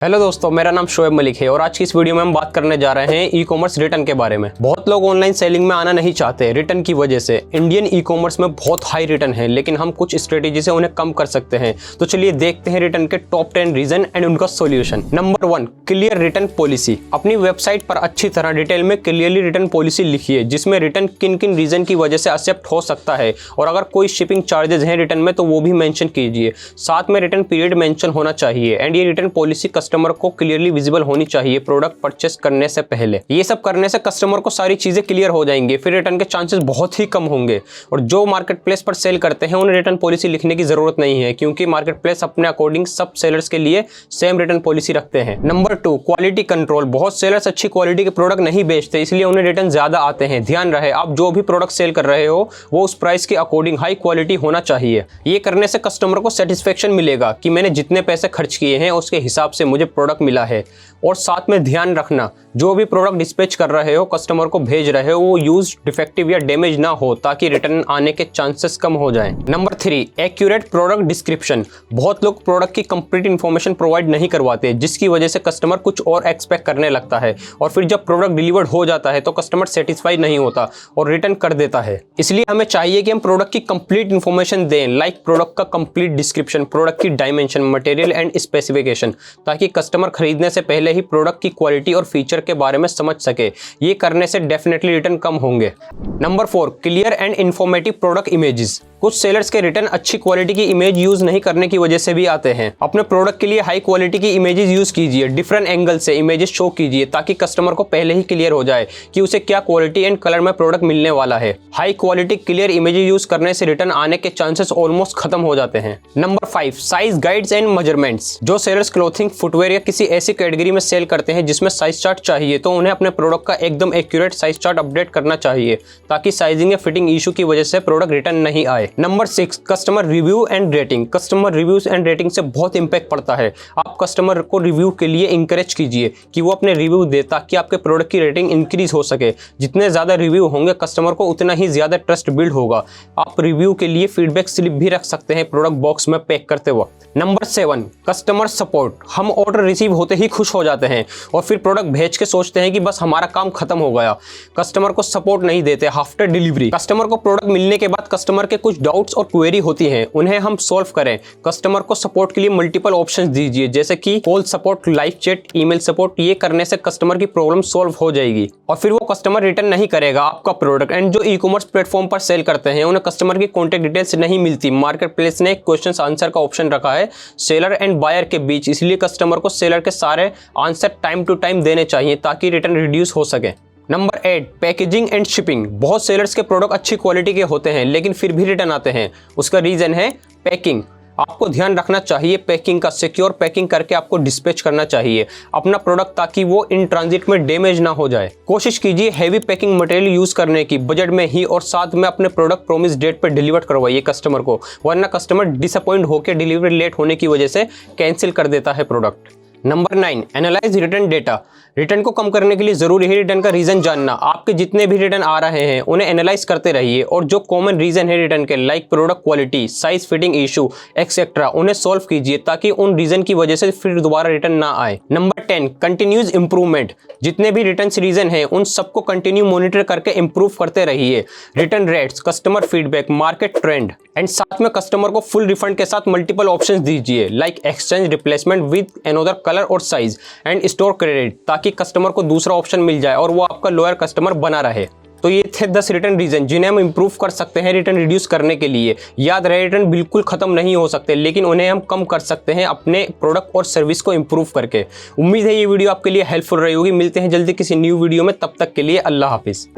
Hello दोस्तों, मेरा नाम शोएब मलिक है और आज की इस वीडियो में हम बात करने जा रहे हैं ई कॉमर्स रिटर्न के बारे में। बहुत लोग ऑनलाइन सेलिंग में आना नहीं चाहते रिटर्न की वजह से। इंडियन ई कॉमर्स में बहुत हाई रिटर्न है, लेकिन हम कुछ स्ट्रेटेजी से उन्हें कम कर सकते हैं। तो चलिए देखते हैं रिटर्न के टॉप 10 रीजन एंड उनका solution. Number 1, clear return policy. अपनी वेबसाइट पर अच्छी तरह डिटेल में क्लियरली रिटर्न पॉलिसी लिखिए, जिसमें रिटर्न किन किन रीजन की वजह से एक्सेप्ट हो सकता है और अगर कोई शिपिंग चार्जेस हैं रिटर्न में तो वो भी मेंशन कीजिए। साथ में रिटर्न पीरियड मेंशन होना चाहिए एंड ये रिटर्न पॉलिसी कस्टमर को क्लियरली विजिबल होनी चाहिए प्रोडक्ट परचेस करने से पहले। ये सब करने से कस्टमर को सारी चीजें क्लियर हो जाएंगी, फिर रिटर्न के चांसेस बहुत ही कम होंगे। और जो मार्केट प्लेस पर सेल करते हैं उन्हें रिटर्न पॉलिसी लिखने की जरूरत नहीं है, क्योंकि मार्केट प्लेस अपने अकॉर्डिंग सब सेलर्स के लिए सेम रिटर्न पॉलिसी रखते हैं। Number 2, quality control. बहुत सेलर्स अच्छी क्वालिटी के प्रोडक्ट नहीं बेचते, इसलिए उन्हें रिटर्न ज्यादा आते हैं। ध्यान रहे, आप जो भी प्रोडक्ट सेल कर रहे हो वो उस प्राइस के अकॉर्डिंग हाई क्वालिटी होना चाहिए। ये करने से कस्टमर को सेटिस्फेक्शन मिलेगा कि मैंने जितने पैसे खर्च किए हैं उसके हिसाब से मुझे प्रोडक्ट मिला है। और साथ में ध्यान रखना, जो भी प्रोडक्ट डिस्पैच कर रहे हो, कस्टमर को भेज रहे हो, वो यूज डिफेक्टिव या डैमेज ना हो, ताकि रिटर्न आने के चांसेस कम हो जाएं। Number 3, accurate product description. बहुत लोग प्रोडक्ट की कंप्लीट इंफॉर्मेशन प्रोवाइड नहीं करवाते, जिसकी वजह से कस्टमर कुछ और एक्सपेक्ट करने लगता है और फिर जब प्रोडक्ट डिलीवर्ड हो जाता है तो कस्टमर सेटिस्फाई नहीं होता और रिटर्न कर देता है। इसलिए हमें चाहिए कि हम प्रोडक्ट की कंप्लीट इंफॉर्मेशन दें, लाइक प्रोडक्ट का कंप्लीट डिस्क्रिप्शन, प्रोडक्ट की डायमेंशन, मटेरियल एंड स्पेसिफिकेशन, ताकि कस्टमर खरीदने से पहले ही प्रोडक्ट की क्वालिटी और फीचर के बारे में समझ सके। ये करने से डेफिनेटली रिटर्न कम होंगे। Number 4, clear and informative product images. कुछ सेलर्स के रिटर्न अच्छी क्वालिटी की इमेज यूज नहीं करने की वजह से भी आते हैं। अपने प्रोडक्ट के लिए हाई क्वालिटी की इमेजेस यूज कीजिए, डिफरेंट एंगल से इमेजेस शो कीजिए, ताकि कस्टमर को पहले ही क्लियर हो जाए कि उसे क्या क्वालिटी एंड कलर में प्रोडक्ट मिलने वाला है। High quality clear images use करने से रिटर्न आने के चांसेस ऑलमोस्ट खत्म हो जाते हैं। Number 5, size guides and measurements. जो सेलर्स क्लोथिंग, फुटवेयर या किसी ऐसी कैटेगरी में सेल करते हैं जिसमें साइज चार्ट चाहिए, तो उन्हें अपने प्रोडक्ट का एकदम एक्यूरेट साइज चार्ट अपडेट करना चाहिए, ताकि साइजिंग या फिटिंग इशू की वजह से प्रोडक्ट रिटर्न नहीं आए। Number 6, customer review and rating. Customer reviews and rating से बहुत इंपैक्ट पड़ता है। आप कस्टमर को रिव्यू के लिए इंकरेज कीजिए कि वो अपने रिव्यू दे, ताकि आपके प्रोडक्ट की रेटिंग इंक्रीज हो सके। जितने ज्यादा रिव्यू होंगे कस्टमर को उतना ही ज्यादा ट्रस्ट बिल्ड होगा। आप रिव्यू के लिए फीडबैक स्लिप भी रख सकते हैं प्रोडक्ट बॉक्स में पैक करते वक्त। Number 7, customer support. हम ऑर्डर रिसीव होते ही खुश हो जाते हैं और फिर प्रोडक्ट भेज के सोचते हैं कि बस हमारा काम खत्म हो गया। कस्टमर को सपोर्ट नहीं देते आफ्टर डिलीवरी। कस्टमर को प्रोडक्ट मिलने के बाद कस्टमर के कुछ डाउट्स और क्वेरी होती हैं, उन्हें हम सॉल्व करें। कस्टमर को सपोर्ट के लिए मल्टीपल ऑप्शंस दीजिए, जैसे कि call support, live chat, email support. ये करने से कस्टमर की प्रॉब्लम सॉल्व हो जाएगी और फिर वो कस्टमर रिटर्न नहीं करेगा आपका प्रोडक्ट। एंड जो ई कॉमर्स प्लेटफॉर्म पर सेल करते हैं उन्हें कस्टमर की कॉन्टैक्ट डिटेल्स नहीं मिलती। मार्केट प्लेस ने एक क्वेश्चन आंसर का ऑप्शन रखा है सेलर एंड बायर के बीच, इसलिए कस्टमर को सेलर के सारे आंसर टाइम टू टाइम देने चाहिए ताकि रिटर्न रिड्यूस हो सके। Number 8, packaging and shipping. बहुत सेलर्स के प्रोडक्ट अच्छी क्वालिटी के होते हैं लेकिन फिर भी रिटर्न आते हैं। उसका रीजन है पैकिंग। आपको ध्यान रखना चाहिए पैकिंग का। सिक्योर पैकिंग करके आपको डिस्पैच करना चाहिए अपना प्रोडक्ट, ताकि वो इन ट्रांजिट में डैमेज ना हो जाए। कोशिश कीजिए हैवी पैकिंग मटेरियल यूज करने की बजट में ही, और साथ में अपने प्रोडक्ट प्रॉमिस डेट पर डिलीवर करवाइए कस्टमर को, वरना कस्टमर डिसअपॉइंट होकर डिलीवरी लेट होने की वजह से कैंसिल कर देता है product. Number 9, analyse return data. Return को कम करने के लिए जरूरी है रिटर्न का रीजन जानना। आपके जितने भी रिटर्न आ रहे हैं उन्हें एनालाइज करते रहिए और जो कॉमन रीजन है रिटर्न के, like product quality, size, fitting issue etcetera, उन्हें सॉल्व कीजिए ताकि उन रीजन की वजह से फिर दोबारा रिटर्न ना आए। Number 10, continues improvement. जितने भी रिटर्न रीजन है उन सबको कंटिन्यू मॉनिटर करके इंप्रूव करते रहिए। Return rates, customer feedback, market trend and साथ में कस्टमर को फुल रिफंड के साथ मल्टीपल ऑप्शंस दीजिए, like exchange, replacement with another colour और साइज एंड स्टोर क्रेडिट, ताकि कस्टमर को दूसरा ऑप्शन मिल जाए और वो आपका लॉयल कस्टमर बना रहे। तो ये थे 10 रिटर्न रीजन जिन्हें हम इंप्रूव कर सकते हैं रिटर्न रिड्यूस करने के लिए। याद रहे, रिटर्न बिल्कुल खत्म नहीं हो सकते, लेकिन उन्हें हम कम कर सकते हैं अपने प्रोडक्ट और सर्विस को इंप्रूव करके। उम्मीद है ये वीडियो आपके लिए हेल्पफुल रही होगी। मिलते हैं जल्दी किसी न्यू वीडियो में, तब तक के लिए अल्लाह हाफिज।